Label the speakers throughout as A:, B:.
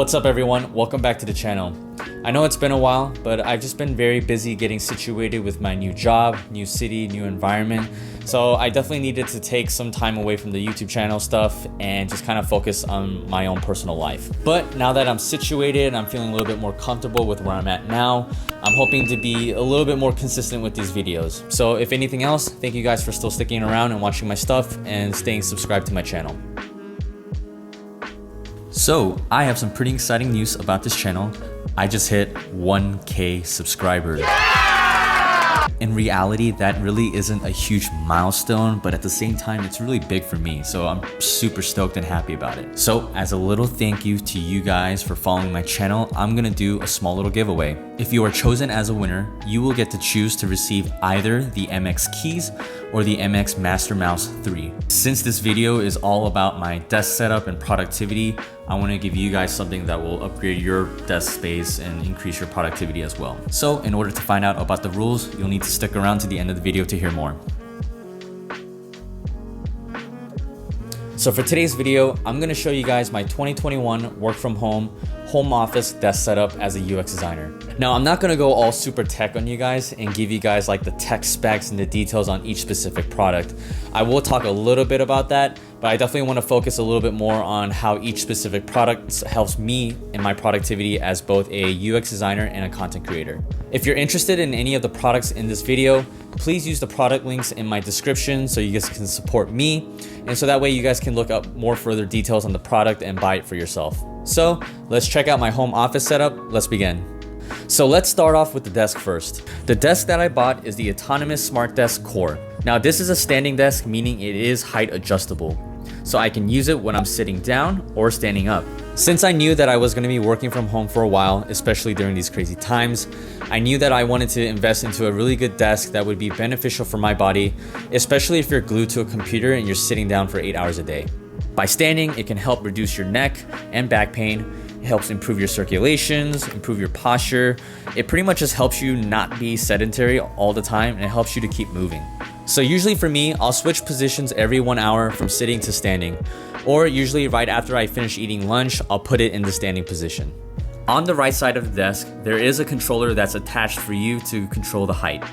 A: What's up everyone, welcome back to the channel. I know it's been a while, but I've just been very busy getting situated with my new job, new city, new environment. So I definitely needed to take some time away from the YouTube channel stuff and just kind of focus on my own personal life. But now that I'm situated, I'm feeling a little bit more comfortable with where I'm at now. I'm hoping to be a little bit more consistent with these videos. So if anything else, thank you guys for still sticking around and watching my stuff and staying subscribed to my channel. So I have some pretty exciting news about this channel. I just hit 1K subscribers. In reality, that really isn't a huge milestone, but at the same time, it's really big for me. So I'm super stoked and happy about it. So as a little thank you to you guys for following my channel, I'm gonna do a small little giveaway. If you are chosen as a winner, you will get to choose to receive either the MX keys or the MX Master Mouse 3. Since this video is all about my desk setup and productivity, I want to give you guys something that will upgrade your desk space and increase your productivity as well. So in order to find out about the rules, you'll need to stick around to the end of the video to hear more. So for today's video, I'm going to show you guys my 2021 work from home office desk setup as a UX designer. Now, I'm not going to go all super tech on you guys and give you guys like the tech specs and the details on each specific product. I will talk a little bit about that, but I definitely want to focus a little bit more on how each specific product helps me in my productivity as both a UX designer and a content creator. If you're interested in any of the products in this video, please use the product links in my description so you guys can support me, and so that way you guys can look up more further details on the product and buy it for yourself. So let's check out my home office setup. Let's begin. So let's start off with the desk first. The desk that I bought is the Autonomous Smart Desk Core. Now this is a standing desk, meaning it is height adjustable. So I can use it when I'm sitting down or standing up. Since I knew that I was going to be working from home for a while, especially during these crazy times, I knew that I wanted to invest into a really good desk that would be beneficial for my body, especially if you're glued to a computer and you're sitting down for 8 hours a day. By standing, it can help reduce your neck and back pain. It helps improve your circulations, improve your posture. It pretty much just helps you not be sedentary all the time, and it helps you to keep moving. So usually for me, I'll switch positions every 1 hour from sitting to standing, or usually right after I finish eating lunch, I'll put it in the standing position. On the right side of the desk, there is a controller that's attached for you to control the height.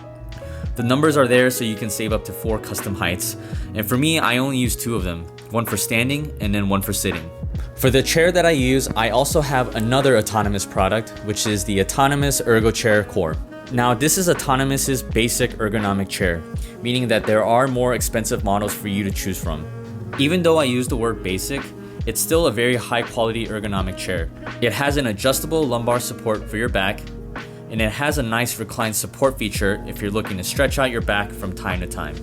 A: The numbers are there so you can save up to 4 custom heights, and for me, I only use 2 of them, one for standing and then one for sitting. For the chair that I use, I also have another Autonomous product, which is the Autonomous Ergo Chair Core. Now, this is Autonomous's basic ergonomic chair, meaning that there are more expensive models for you to choose from. Even though I use the word basic, it's still a very high quality ergonomic chair. It has an adjustable lumbar support for your back, and it has a nice recline support feature if you're looking to stretch out your back from time to time.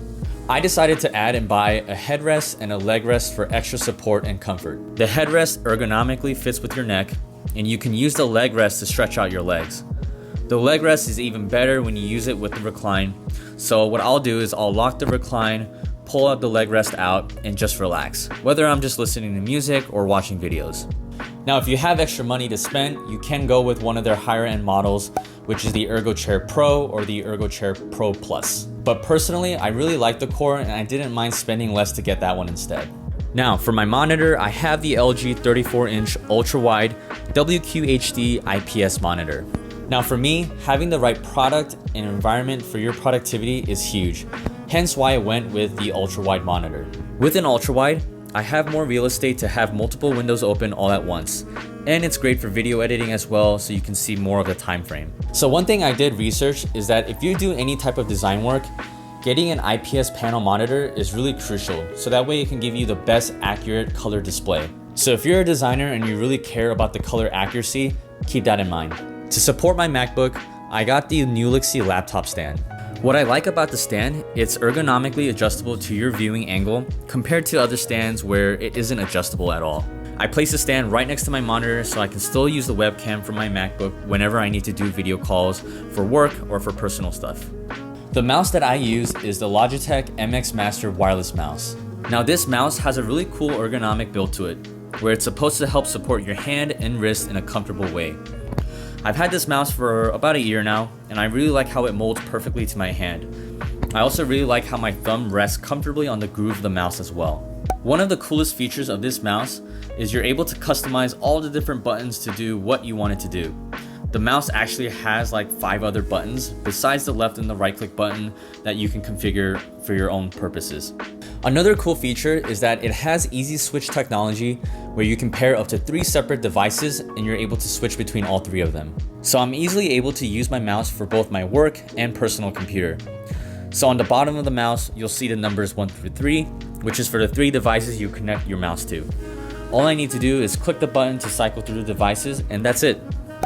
A: I decided to add and buy a headrest and a leg rest for extra support and comfort. The headrest ergonomically fits with your neck, and you can use the leg rest to stretch out your legs. The leg rest is even better when you use it with the recline. So what I'll do is I'll lock the recline, pull out the leg rest out, and just relax, whether I'm just listening to music or watching videos. Now, if you have extra money to spend, you can go with one of their higher end models, which is the Ergo Chair Pro or the Ergo Chair Pro Plus. But personally, I really like the Core and I didn't mind spending less to get that one instead. Now, for my monitor, I have the LG 34-inch Ultrawide WQHD IPS monitor. Now for me, having the right product and environment for your productivity is huge, hence why I went with the Ultrawide monitor. With an Ultrawide, I have more real estate to have multiple windows open all at once, and it's great for video editing as well, so you can see more of the time frame. So one thing I did research is that if you do any type of design work, getting an IPS panel monitor is really crucial, so that way it can give you the best accurate color display. So if you're a designer and you really care about the color accuracy, keep that in mind. To support my MacBook, I got the Ultrawide laptop stand. What I like about the stand, it's ergonomically adjustable to your viewing angle compared to other stands where it isn't adjustable at all. I place the stand right next to my monitor so I can still use the webcam from my MacBook whenever I need to do video calls for work or for personal stuff. The mouse that I use is the Logitech MX Master wireless mouse. Now this mouse has a really cool ergonomic build to it, where it's supposed to help support your hand and wrist in a comfortable way. I've had this mouse for about a year now, and I really like how it molds perfectly to my hand. I also really like how my thumb rests comfortably on the groove of the mouse as well. One of the coolest features of this mouse is you're able to customize all the different buttons to do what you want it to do. The mouse actually has like 5 other buttons besides the left and the right click button that you can configure for your own purposes. Another cool feature is that it has easy switch technology where you can pair up to 3 separate devices and you're able to switch between all 3 of them. So I'm easily able to use my mouse for both my work and personal computer. So on the bottom of the mouse, you'll see the numbers 1 through 3, which is for the 3 devices you connect your mouse to. All I need to do is click the button to cycle through the devices, and that's it.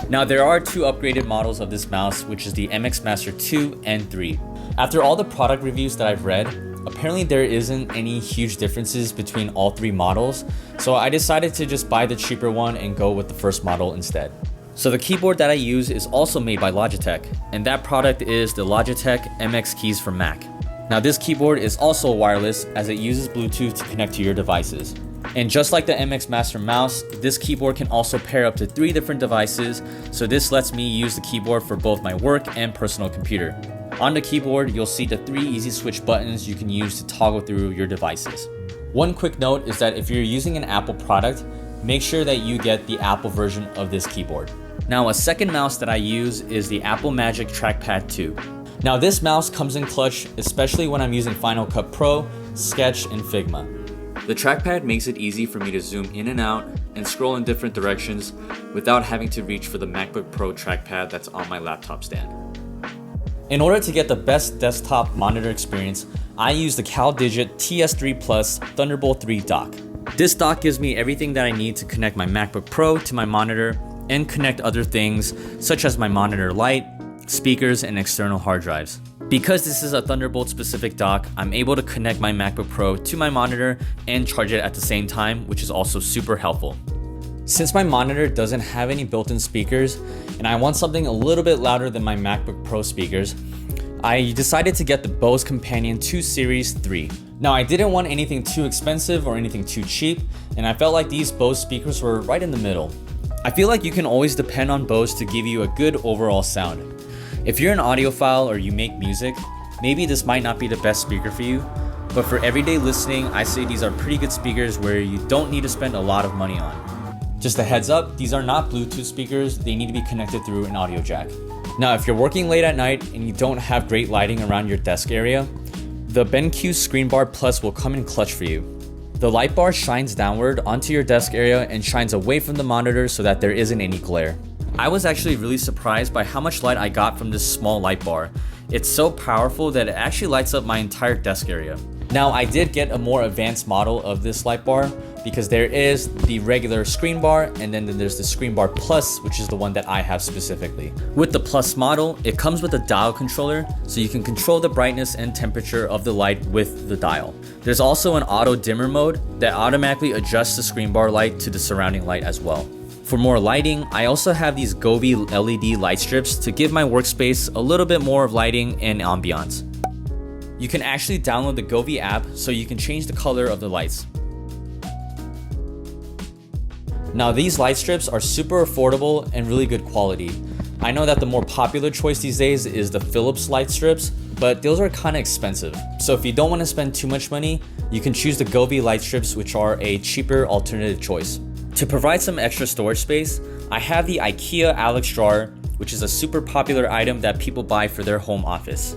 A: Now there are 2 upgraded models of this mouse, which is the MX Master 2 and 3. After all the product reviews that I've read, apparently there isn't any huge differences between all 3 models, so I decided to just buy the cheaper one and go with the first model instead. So the keyboard that I use is also made by Logitech, and that product is the Logitech MX Keys for Mac. Now this keyboard is also wireless as it uses Bluetooth to connect to your devices. And just like the MX Master mouse, this keyboard can also pair up to 3 different devices, so this lets me use the keyboard for both my work and personal computer. On the keyboard, you'll see the 3 easy switch buttons you can use to toggle through your devices. One quick note is that if you're using an Apple product, make sure that you get the Apple version of this keyboard. Now a second mouse that I use is the Apple Magic Trackpad 2. Now this mouse comes in clutch, especially when I'm using Final Cut Pro, Sketch, and Figma. The trackpad makes it easy for me to zoom in and out and scroll in different directions without having to reach for the MacBook Pro trackpad that's on my laptop stand. In order to get the best desktop monitor experience, I use the CalDigit TS3 Plus Thunderbolt 3 dock. This dock gives me everything that I need to connect my MacBook Pro to my monitor and connect other things such as my monitor light, speakers, and external hard drives. Because this is a Thunderbolt specific dock, I'm able to connect my MacBook Pro to my monitor and charge it at the same time, which is also super helpful. Since my monitor doesn't have any built-in speakers and I want something a little bit louder than my MacBook Pro speakers, I decided to get the Bose Companion 2 Series 3. Now I didn't want anything too expensive or anything too cheap, and I felt like these Bose speakers were right in the middle. I feel like you can always depend on Bose to give you a good overall sound. If you're an audiophile or you make music, maybe this might not be the best speaker for you, but for everyday listening, I say these are pretty good speakers where you don't need to spend a lot of money on. Just a heads up, these are not Bluetooth speakers, they need to be connected through an audio jack. Now, if you're working late at night and you don't have great lighting around your desk area, the BenQ Screen Bar Plus will come in clutch for you. The light bar shines downward onto your desk area and shines away from the monitor so that there isn't any glare. I was actually really surprised by how much light I got from this small light bar. It's so powerful that it actually lights up my entire desk area. Now I did get a more advanced model of this light bar because there is the regular screen bar and then there's the Screen Bar Plus, which is the one that I have specifically. With the Plus model, it comes with a dial controller so you can control the brightness and temperature of the light with the dial. There's also an auto dimmer mode that automatically adjusts the screen bar light to the surrounding light as well. For more lighting, I also have these Govee LED light strips to give my workspace a little bit more of lighting and ambiance. You can actually download the Govee app so you can change the color of the lights. Now these light strips are super affordable and really good quality. I know that the more popular choice these days is the Philips light strips, but those are kind of expensive. So if you don't want to spend too much money, you can choose the Govee light strips, which are a cheaper alternative choice. To provide some extra storage space, I have the IKEA Alex drawer, which is a super popular item that people buy for their home office.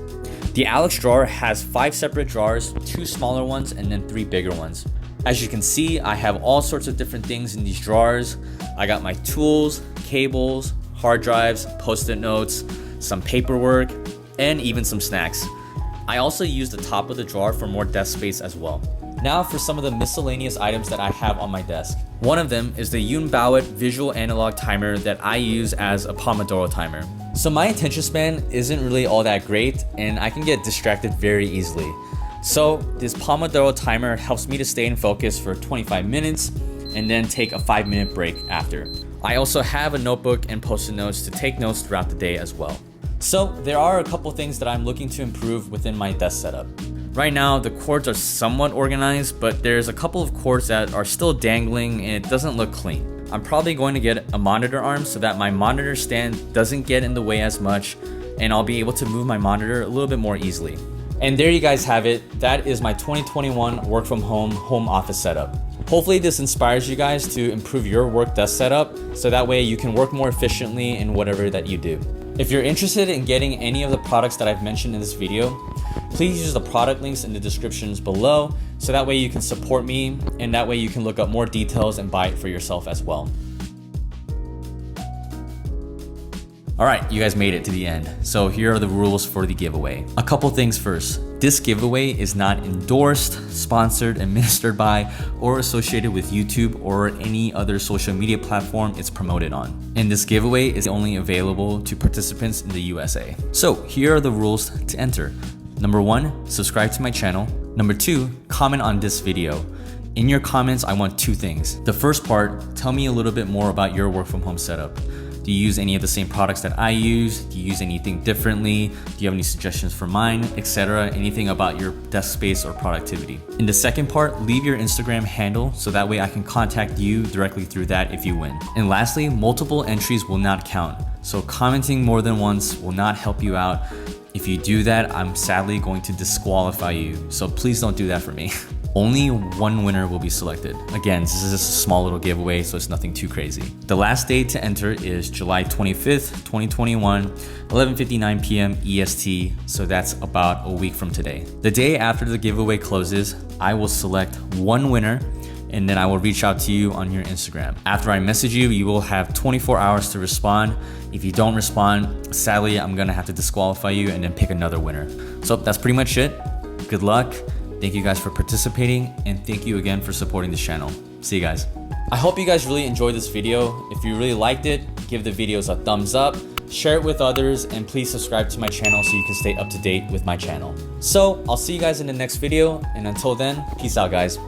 A: The Alex drawer has 5 separate drawers, 2 smaller ones and then 3 bigger ones. As you can see, I have all sorts of different things in these drawers. I got my tools, cables, hard drives, post-it notes, some paperwork, and even some snacks. I also use the top of the drawer for more desk space as well. Now for some of the miscellaneous items that I have on my desk. One of them is the Yun Bowit visual analog timer that I use as a Pomodoro timer. So my attention span isn't really all that great and I can get distracted very easily. So this Pomodoro timer helps me to stay in focus for 25 minutes and then take a 5-minute break after. I also have a notebook and post-it notes to take notes throughout the day as well. So there are a couple things that I'm looking to improve within my desk setup. Right now, the cords are somewhat organized, but there's a couple of cords that are still dangling and it doesn't look clean. I'm probably going to get a monitor arm so that my monitor stand doesn't get in the way as much and I'll be able to move my monitor a little bit more easily. And there you guys have it. That is my 2021 work from home office setup. Hopefully this inspires you guys to improve your work desk setup so that way you can work more efficiently in whatever that you do. If you're interested in getting any of the products that I've mentioned in this video, please use the product links in the descriptions below so that way you can support me and that way you can look up more details and buy it for yourself as well. All right, you guys made it to the end. So here are the rules for the giveaway. A couple things first. This giveaway is not endorsed, sponsored, administered by, or associated with YouTube or any other social media platform it's promoted on. And this giveaway is only available to participants in the USA. So here are the rules to enter. Number 1, subscribe to my channel. Number 2, comment on this video. In your comments, I want 2 things. The first part, tell me a little bit more about your work from home setup. Do you use any of the same products that I use? Do you use anything differently? Do you have any suggestions for mine, etc.? Anything about your desk space or productivity. In the second part, leave your Instagram handle so that way I can contact you directly through that if you win. And lastly, multiple entries will not count. So commenting more than once will not help you out. If you do that, I'm sadly going to disqualify you. So please don't do that for me. Only one winner will be selected. Again, this is just a small little giveaway, so it's nothing too crazy. The last day to enter is July 25th, 2021, 11:59 p.m. EST, so that's about a week from today. The day after the giveaway closes, I will select one winner and then I will reach out to you on your Instagram. After I message you, you will have 24 hours to respond. If you don't respond, sadly, I'm gonna have to disqualify you and then pick another winner. So that's pretty much it. Good luck. Thank you guys for participating and thank you again for supporting this channel. See you guys. I hope you guys really enjoyed this video. If you really liked it, give the videos a thumbs up, share it with others, and please subscribe to my channel so you can stay up to date with my channel. So I'll see you guys in the next video, and until then, peace out guys.